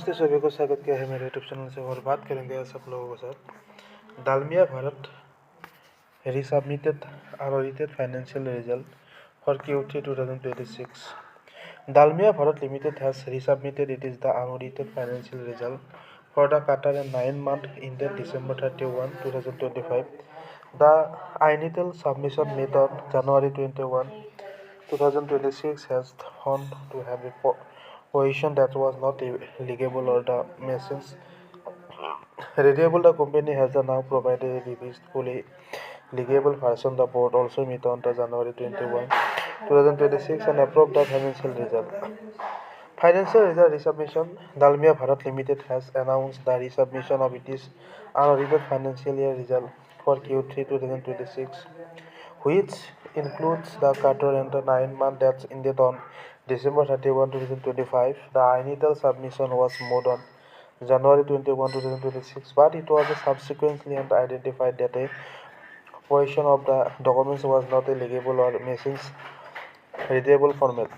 नमस्ते सभी को, स्वागत किया है मेरे यूट्यूब चैनल से। और बात करेंगे आज आप लोगों के साथ Dalmia Bharat resubmitted unaudited financial result for Q3 2026. Dalmia Bharat Limited has resubmitted it is the unaudited financial result for the quarter and 9 month ended December 31, 2025. The initial submission made on January 21, 2026 has found to have a position that was not legible or the machines readable. The company has now provided a revised fully legible version. The board also met on the January 21, 2026 and approved the financial result. Financial result resubmission. Dalmia Bharat Limited has announced the resubmission of its unaudited financial year result for Q3 2026, which includes the quarter and the 9 month that's ended on December 31, 2025. The initial submission was made on January 21, 2026, but it was subsequently identified that a portion of the documents was not a legible or machines readable format.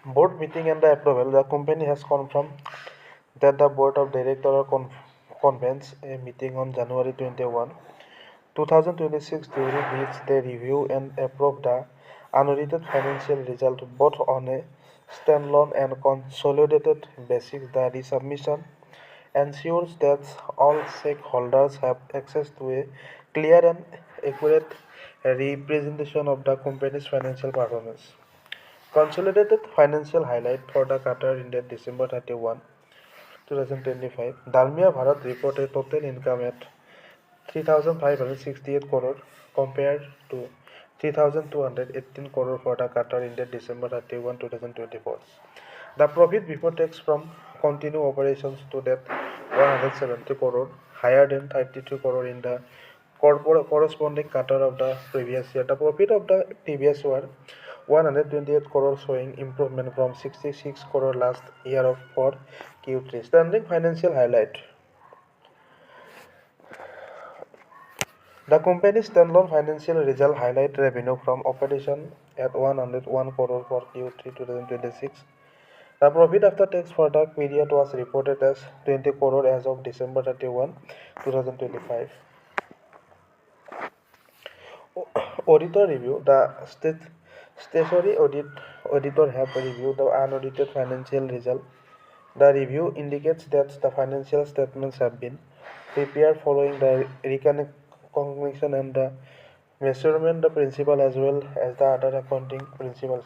Board meeting and the approval. The company has confirmed that the board of directors convenes a meeting on January 21, 2026, during which they review and approve the unaudited financial result both on a standalone and consolidated basis. The resubmission ensures that all stakeholders have access to a clear and accurate representation of the company's financial performance. Consolidated financial highlight for the quarter ended December 31, 2025. Dalmia Bharat reported total income at 3,568 crore compared to 3,218 crore for the quarter ended December 31, 2024. The profit before tax from continuing operations stood at 170 crore, higher than 32 crore in the corresponding quarter of the previous year. The profit of the previous were 128 crore, showing improvement from 66 crore last year for Q3. Standing financial highlight. The company's standalone financial result highlight revenue from operation at 101 crore for Q3 2026. The profit after tax for the period was reported as 20 crore as of December 31, 2025. Auditor review. The statutory auditor have reviewed the unaudited financial result. The review indicates that the financial statements have been prepared following the recognition and the measurement principle as well as the other accounting principles.